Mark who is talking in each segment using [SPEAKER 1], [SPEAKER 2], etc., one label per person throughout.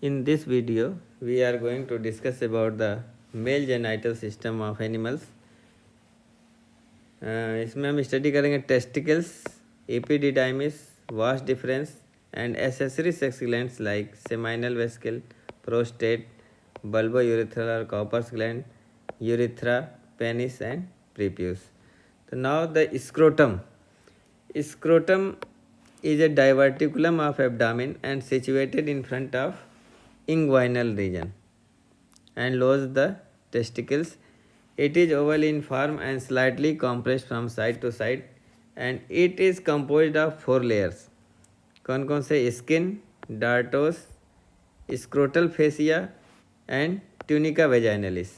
[SPEAKER 1] In this video, we are going to discuss about the male genital system of animals. इसमें हम study करेंगे testicles, epididymis, vas deferens and accessory sex glands like seminal vesicle, prostate, bulbourethral और Cowper's gland, urethra, penis and prepuce. So now the scrotum. Scrotum is a diverticulum of abdomen and situated in front of inguinal region and lodges the testicles. It is oval in form and slightly compressed from side to side and it is composed of 4 layers. कौन कौन से? Skin, dartos, scrotal fascia and tunica vaginalis.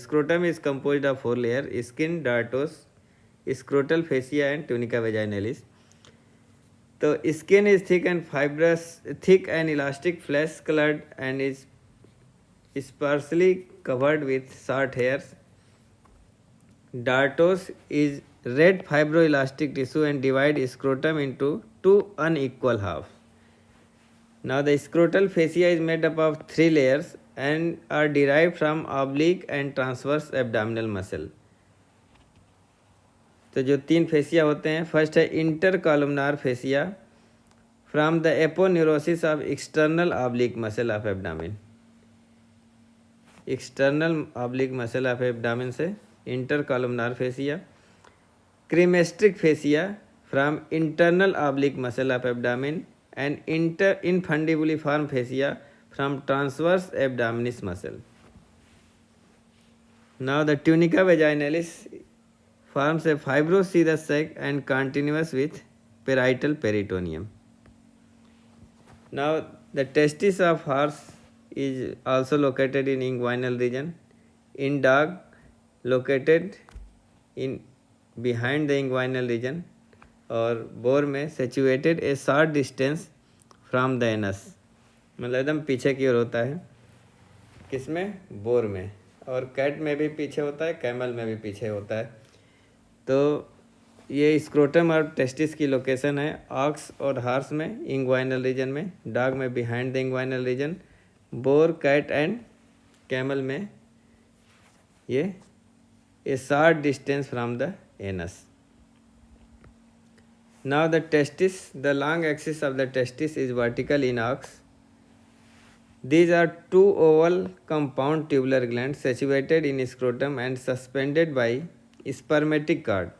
[SPEAKER 1] Scrotum is composed of 4 layers: skin, dartos, scrotal fascia and tunica vaginalis. So skin is thick and fibrous, thick and elastic, flesh colored and is sparsely covered with short hairs. Dartos is red fibroelastic tissue and divide scrotum into 2 unequal halves. Now the scrotal fascia is made up of 3 layers and are derived from oblique and transverse abdominal muscle. तो जो 3 fascia होते हैं, first है intercolumnar fascia from the aponeurosis of external oblique muscle of abdomen. External oblique muscle of abdomen से intercolumnar fascia. Cremasteric fascia from internal oblique muscle of abdomen and infundibuliform fascia from transverse abdominis muscle. Now the tunica vaginalis forms a fibroserous sac and continuous with parietal peritoneum. Now the testis of horse is also located in inguinal region. In dog, located in behind the inguinal region. और bore में situated A short distance from the anus, मतलब एकदम पीछे की ओर होता है. किसमें? Bore में. और कैट में भी पीछे होता है, कैमल में भी पीछे होता है. तो ये स्क्रोटम और टेस्टिस की लोकेशन है ऑक्स और हार्स में इंग्वाइनल रीजन में, डॉग में behind the inguinal region, boar, cat and camel में ये a short distance from the anus. Now the testis, the long axis of the testis is vertical in ox. These are 2 oval compound tubular glands situated in scrotum and suspended by spermatic cord.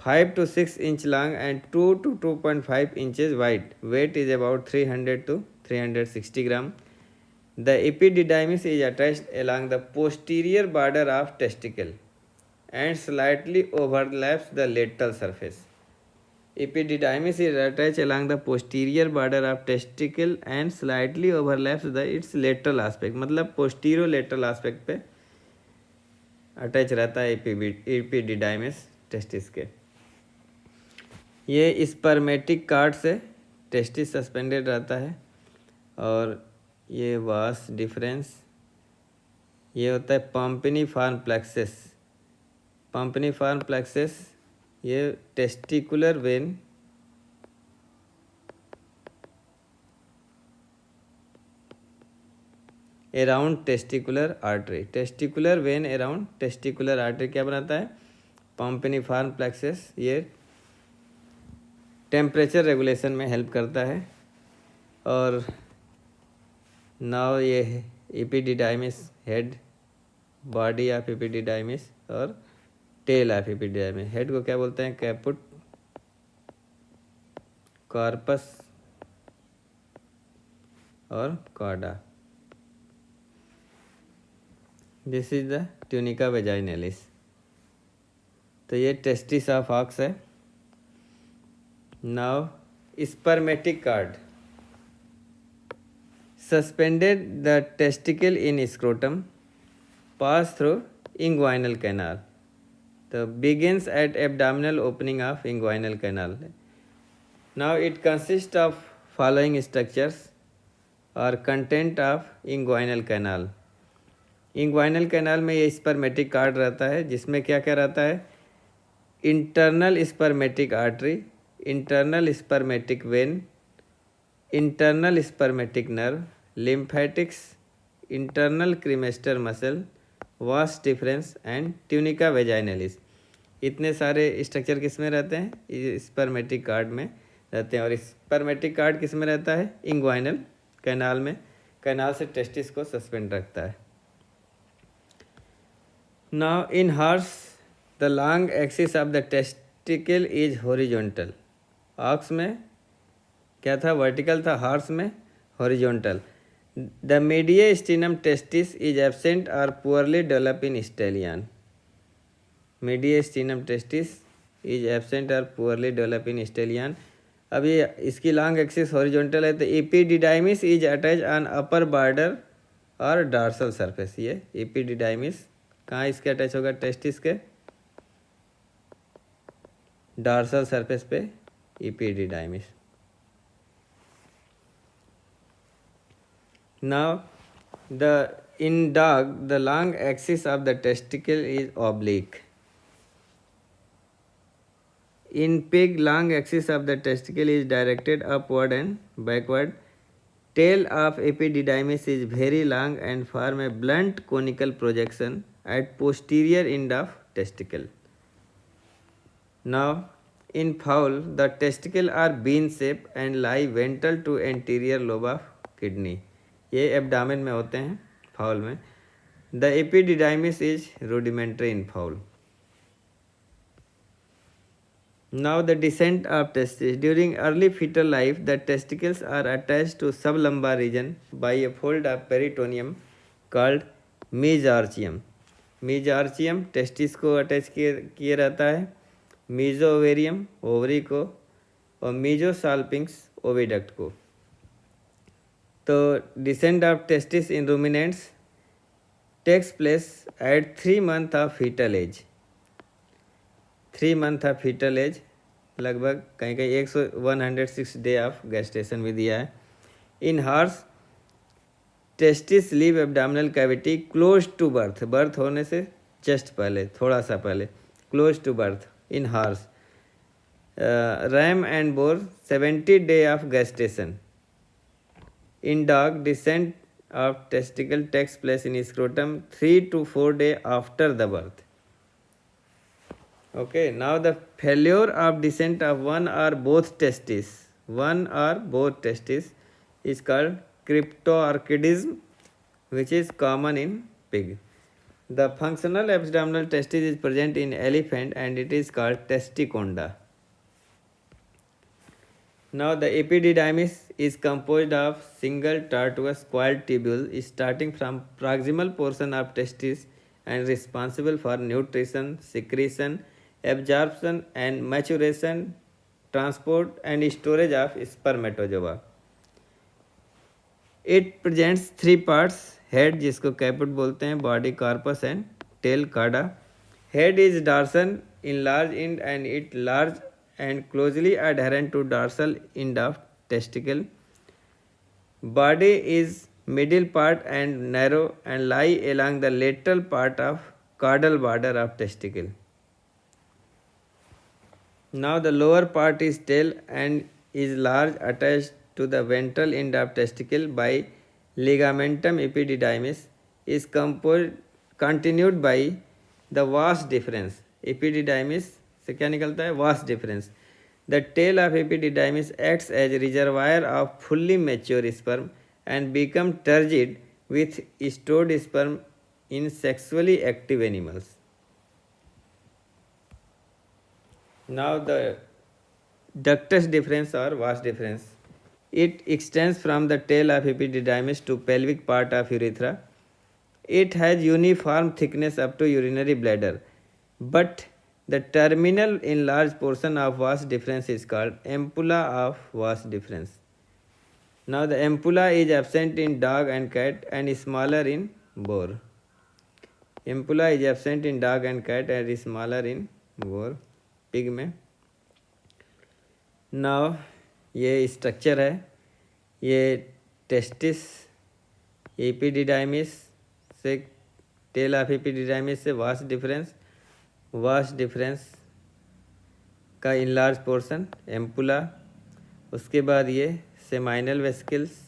[SPEAKER 1] 5 to 6 inch long and 2 to 2.5 inches wide. Weight is about 300 to 360 gram. The epididymis is attached along the posterior border of testicle and slightly overlaps the lateral surface. Epididymis is attached along the posterior border of testicle and slightly overlaps its lateral aspect. मतलब posterolateral aspect पे attach रहता है epididymis testis के. ये spermatic cord से testis suspended रहता है. और ये वास डिफरेंस, ये होता है पम्पिनीफॉर्म प्लेक्सस. पम्पिनीफॉर्म प्लेक्सस ये testicular vein around testicular artery. Testicular vein around testicular artery क्या बनाता है? पम्पिनीफॉर्म प्लेक्सस. ये टेम्परेचर रेगुलेशन में हेल्प करता है. और नाउ ये epididymis head, body of epididymis और टेल ऑफ एपिडिडाइमिस. हेड को क्या बोलते हैं? कैपुट, कॉर्पस और chorda. This is the tunica vaginalis. तो ये टेस्टिस ऑफ ऑक्स है. Now spermatic cord suspended the testicle in scrotum, pass through inguinal canal. So begins at abdominal opening of inguinal canal. Now it consists of following structures or content of inguinal canal. Inguinal canal में ये spermatic cord रहता है जिसमें क्या क्या रहता है? Internal spermatic artery, internal spermatic when, internal spermatic nerve, lymphatics, internal cremaster muscle, वास डिफरेंस एंड ट्यूनिका वेजाइनलिस। इतने सारे स्ट्रक्चर किस में रहते हैं? स्पर्मेटिक कार्ड में रहते हैं। और स्पर्मेटिक कार्ड किस में रहता है? इंग्वाइनल कैनाल में। कैनाल से टेस्टिस को सस्पेंड रखता है। Now in horse the long axis of the testicle is horizontal. Ox में क्या था? वर्टिकल था। हॉर्स में horizontal. The mediastinum testis is absent or poorly develop in stallion. Mediastinum testis is absent or poorly develop in stallion. अब ये इसकी long axis horizontal है तो epididymis is attach on upper border और dorsal surface. ये epididymis कहाँ इसके attach होगा? टेस्टिस के डार्सल सरफेस पे epididymis. Now in dog the long axis of the testicle is oblique. In pig long axis of the testicle is directed upward and backward. Tail of epididymis is very long and form a blunt conical projection at posterior end of testicle. Now in fowl the testicle are bean shape and lie ventral to anterior lobe of kidney. ये abdomen में होते हैं foul में. The epididymis is rudimentary in fowl. Now the descent of testes. During early fetal life, the testicles are attached to sublumbar region by a fold of peritoneum called mesorchium. mesorchium testis को attach किए रहता है, mesoovarium ovary को और mesosalpinx oviduct को. तो descent of testis in ruminants takes place at 3 months of fetal age. 3 month of fetal age, लगभग कहीं कहीं 106 डे ऑफ गेस्टेशन भी दिया है. In horse testis leave abdominal cavity close to birth. Birth होने से जस्ट पहले, थोड़ा सा पहले, close to birth in horse. Ram and boar 70 day of gestation. In dog descent of testicle takes place in scrotum 3 to 4 days after the birth. Okay, now the failure of descent of one or both testes is called cryptorchidism, which is common in pig. The functional abdominal testis is present in elephant and it is called testiconda. Now the epididymis is composed of single tortuous coiled tubule starting from proximal portion of testis and responsible for nutrition, secretion, absorption and maturation, transport and storage of spermatozoa. It presents 3 parts: head जिसको caput बोलते हैं, body corpus and tail cauda. Head is dorsal in large end and it large and closely adherent to dorsal end of testicle. Body is middle part and narrow and lie along the lateral part of caudal border of testicle. Now the lower part is tail and is large, attached to the ventral end of testicle by ligamentum epididymis, is continued by the vas deferens. Epididymis से क्या निकलता है? vas deferens. The tail of epididymis acts as a reservoir of fully mature sperm and become turgid with stored sperm in sexually active animals. Now the ductus deferens or vas deferens. It extends from the tail of epididymis to pelvic part of urethra. It has uniform thickness up to urinary bladder, but the terminal enlarged portion of vas deferens is called ampulla of vas deferens. Now the ampulla is absent in dog and cat and is smaller in boar. Ampulla is absent in dog and cat and is smaller in boar, pig में. Now ये structure है, ये testis epididymis से, tell of epididymis से वास deferens का enlarge portion ampulla. उसके बाद ये सेमाइनल वेसिकल्स।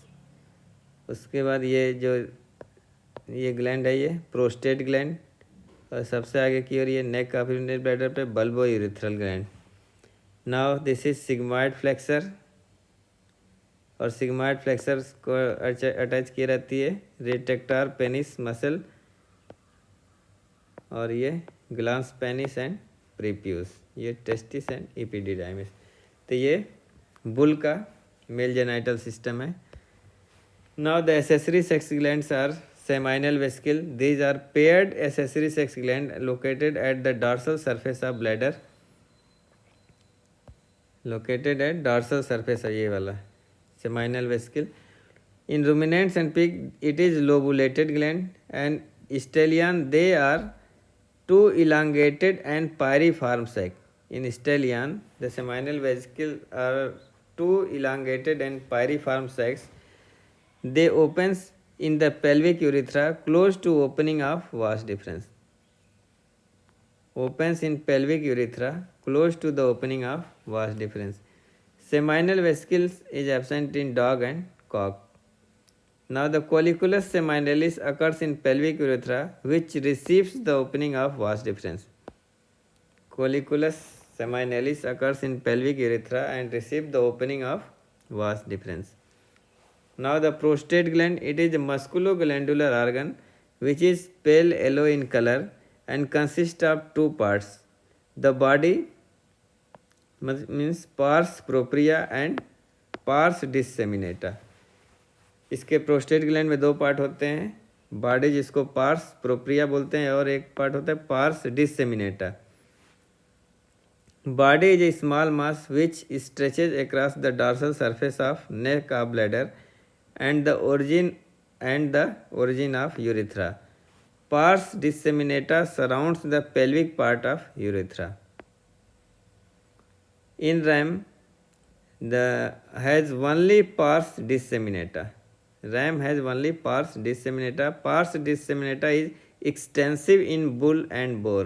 [SPEAKER 1] उसके बाद ये ग्लैंड है, ये प्रोस्टेट ग्लैंड, और सबसे आगे की ओर ये नेक ऑफ यूरिनरी ब्लैडर पे bulbo urethral gland. Now this is sigmoid flexure, और सिग्मॉइड फ्लेक्सर को अटैच की रहती है रेट्रैक्टर पेनिस मसल, और ये ग्लांस पेनिस एंड प्रीप्यूस, ये टेस्टिस एंड एपिडिडाइमिस। तो ये बुल का मेल जेनाइटल सिस्टम है। Now the accessory sex glands are seminal vesicle. These are paired accessory sex gland located at the dorsal surface of bladder, located at dorsal surface है ये वाला seminal vesicle. In ruminants and pig, it is lobulated gland, and stallion they are two elongated and pyriform sac. In stallion, the seminal vesicle are two elongated and pyriform sacs. They opens in the pelvic urethra close to opening of vas deferens. Opens in pelvic urethra close to the opening of vas deferens. Seminal vesicles is absent in dog and cock. Now the colliculus seminalis occurs in pelvic urethra which receives the opening of vas deferens. Colliculus seminalis occurs in pelvic urethra and receives the opening of vas deferens. Now the prostate gland, it is a musculoglandular organ which is pale yellow in color and consists of two parts. The body means pars propria and pars disseminata. इसके prostate gland में दो part होते हैं, body जिसको parse propria बोलते हैं, और एक पार्ट होता है pars disseminata. Body is a small mass which stretches across the dorsal surface of neck of bladder and the origin of urethra. Pars disseminata surrounds the pelvic part of urethra. In ram, has only pars disseminata. Ram has only pars disseminata. Pars disseminata is extensive in bull and boar.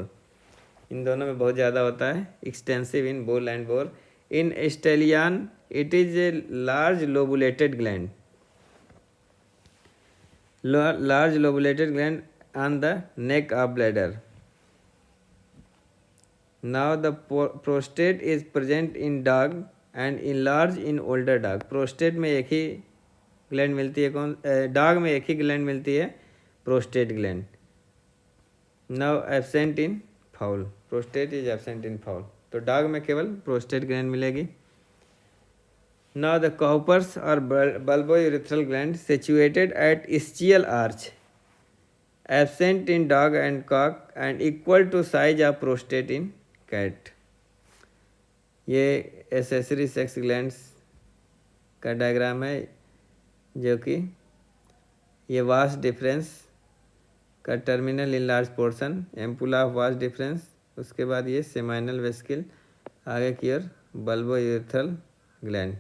[SPEAKER 1] इन दोनों में बहुत ज़्यादा होता है, extensive in bull and boar. In stallion, it is a large lobulated gland. Large lobulated gland on the neck of bladder. Now the prostate is present in dog and enlarged in older dog. Prostate में एक ही gland मिलती है, dog में एक ही gland मिलती है, prostate gland. Now absent in foul, prostate is absent in foul, तो dog में केवल प्रोस्टेट ग्लैंड मिलेगी। नाउ द कॉपर्स और bulbo urethral gland situated at ischial arch, absent in dog and cock and equal to size of prostate in cat. ये accessory sex glands का diagram है, जो कि ये वास डिफरेंस का terminal enlarged portion, ampulla of vas deferens, उसके बाद ये सेमाइनल वेसिकल, आगे की ओर bulbo urethral gland.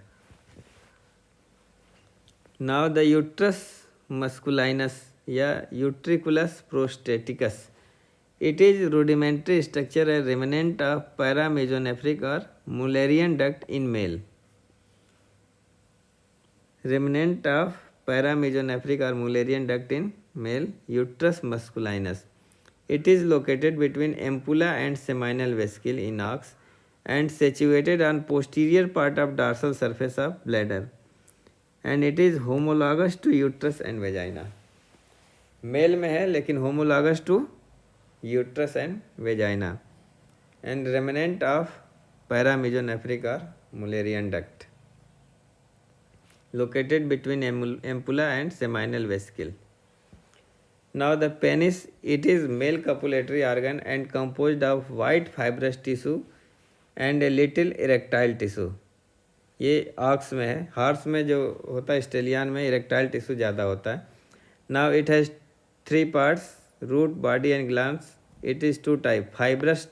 [SPEAKER 1] Now the uterus masculinus या utriculus prostaticus, it is rudimentary structure and remnant of paramesonephric or Mullerian duct in male. Remnant of paramesonephric or Mullerian duct in male, uterus masculinus. It is located between ampulla and seminal vesicle in ox and situated on posterior part of dorsal surface of bladder, and it is homologous to uterus and vagina. Male में है लेकिन homologous to uterus and vagina, and remnant of paramesonephric or Mullerian duct, located between ampulla and seminal vesicle. Now the penis, it is male copulatory organ and composed of white fibrous tissue and a little erectile tissue. ये aux में है, horse में जो होता है stallion में erectile tissue ज़्यादा होता है। Now it has 3 parts, root, body and glands. It is 2 type, fibrous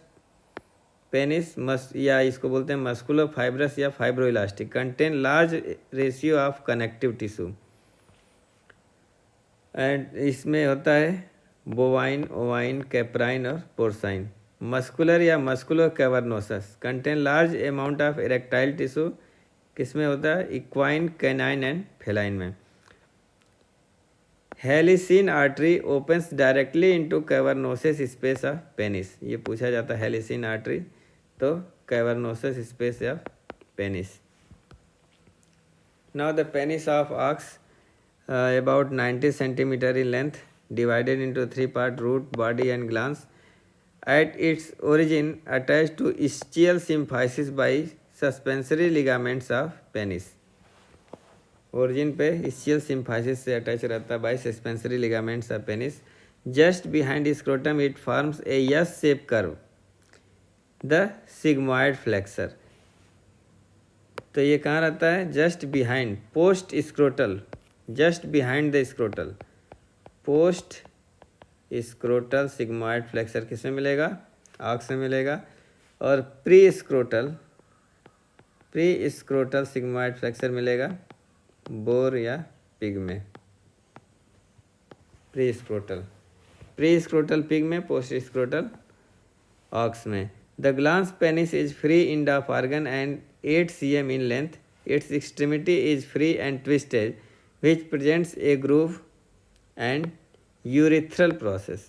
[SPEAKER 1] penis या इसको बोलते हैं मस्कुलो फाइब्रस या fibro elastic, contain large ratio of connective tissue, and इसमें होता है बोवाइन, ओवाइन, कैप्राइन और पोर्साइन। मस्कुलर या musculocavernosus, contain large amount of erectile tissue किस में होता है? इक्वाइन, कैनाइन एंड फेलाइन में। Helicine artery opens directly into cavernosus space of penis. ये पूछा जाता है helicine artery to cavernosus space of penis. Now the penis of ox about 90 centimeter in length, divided into three parts: root, body and glans. At its origin attached to ischial symphysis by suspensory ligaments of penis. Origin पे ischial symphysis से attach रहता है by suspensory ligaments of penis. Just behind scrotum it forms a S-shaped curve, the sigmoid flexor. तो ये कहाँ रहता है? Just behind, post scrotal, just behind the scrotal, post scrotal sigmoid flexor किस में मिलेगा? ऑक्स में मिलेगा। और प्री स्क्रोटल सिग्मॉइड फ्लेक्सर मिलेगा बोर या पिग में। प्री स्क्रोटल पिग में, पोस्ट स्क्रोटल ऑक्स में। The glans penis is free end of organ and 8 cm in length. Its extremity is free and twisted, which presents a groove and urethral process.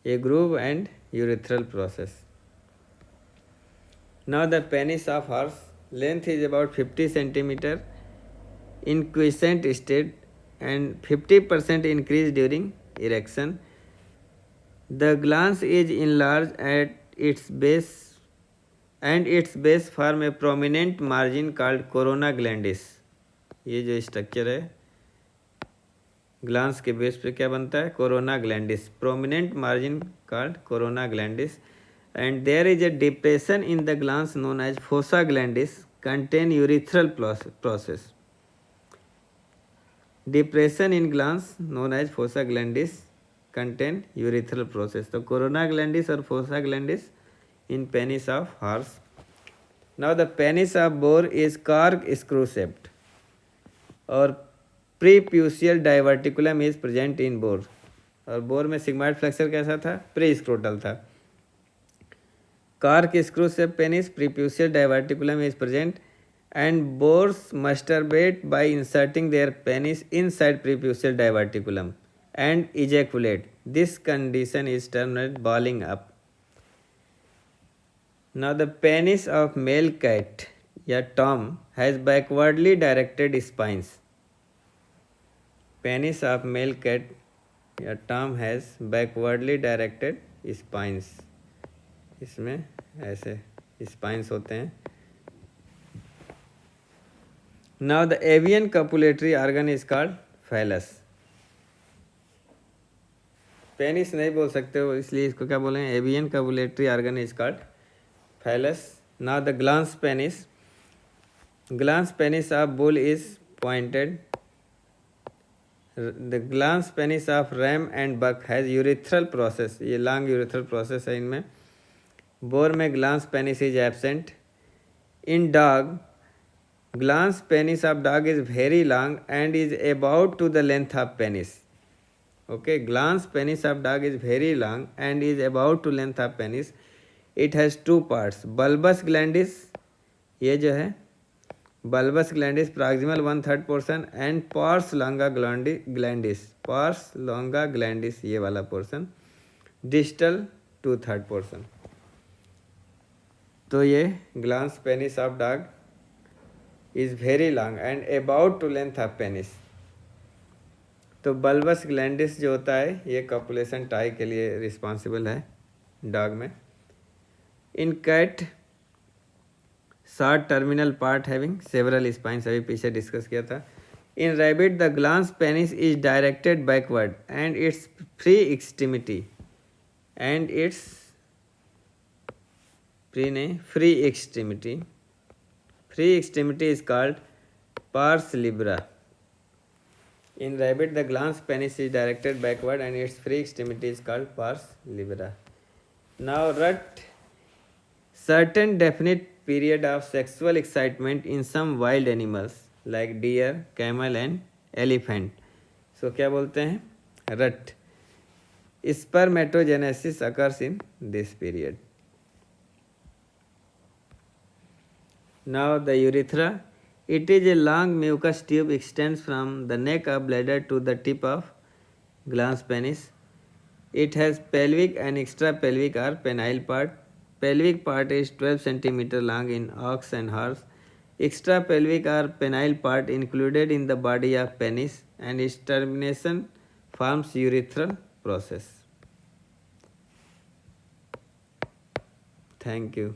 [SPEAKER 1] A groove and urethral process. Now the penis of horse, length is about 50 centimeter in quiescent state and 50% increase during erection. The glans is enlarged at its base and its base form a prominent margin called corona glandis. ये जो structure है glance के base पे क्या बनता है? Corona glandis, prominent margin called corona glandis, and there is a depression in the glans known as fossa glandis contain urethral process. Depression in glans known as fossa glandis contain urethral process. तो corona glandis और fossa glandis in penis of horse. Now the penis of boar is corkscrew shaped और prepucial diverticulum is present in boar. और bore में sigmoid flexor कैसा था? Pre scrotal था। corkscrew shaped penis, prepucial diverticulum is present and boars masturbate by inserting their penis inside prepucial diverticulum and ejaculate. This condition is termed balling up. Now the penis of male cat या tom has backwardly directed spines. Penis of male cat या tom has backwardly directed spines. इसमें ऐसे spines होते हैं। Now the avian copulatory organ is called phallus. Penis नहीं बोल सकते हो इसलिए इसको क्या बोलें? Avian copulatory organ is called phallus. Now the glans penis of bull is pointed. The glans penis of ram and buck has urethral process. ये long urethral process है इनमें। बोर में glans penis is absent. In dog, glans penis of dog is very long and is about to the length of penis. Okay, glans penis of dog is very long and is about to length of penis. It has two parts, bulbus glandis, ये जो है bulbus glandis proximal 1/3 portion and pars longa glandis ये वाला portion, distal 2/3 portion. तो ये glans penis of dog is very long and about to length of penis. तो bulbs ग्लैंडिस जो होता है ये कॉपुलेशन टाई के लिए रिस्पॉन्सिबल है डॉग में। In cat short terminal part having several spines, अभी पीछे डिस्कस किया था। In rabbit the glans penis is directed backward and its free extremity is called pars libra. In rabbit, the glans penis is directed backward and its free extremity is called pars libera. Now, rut certain definite period of sexual excitement in some wild animals like deer, camel and elephant. So, क्या बोलते हैं? Rut. Spermatogenesis occurs in this period. Now the urethra. It is a long mucous tube extends from the neck of bladder to the tip of glans penis. It has pelvic and extrapelvic or penile part. Pelvic part is 12 cm long in ox and horse. Extrapelvic or penile part included in the body of penis and its termination forms urethral process. Thank you.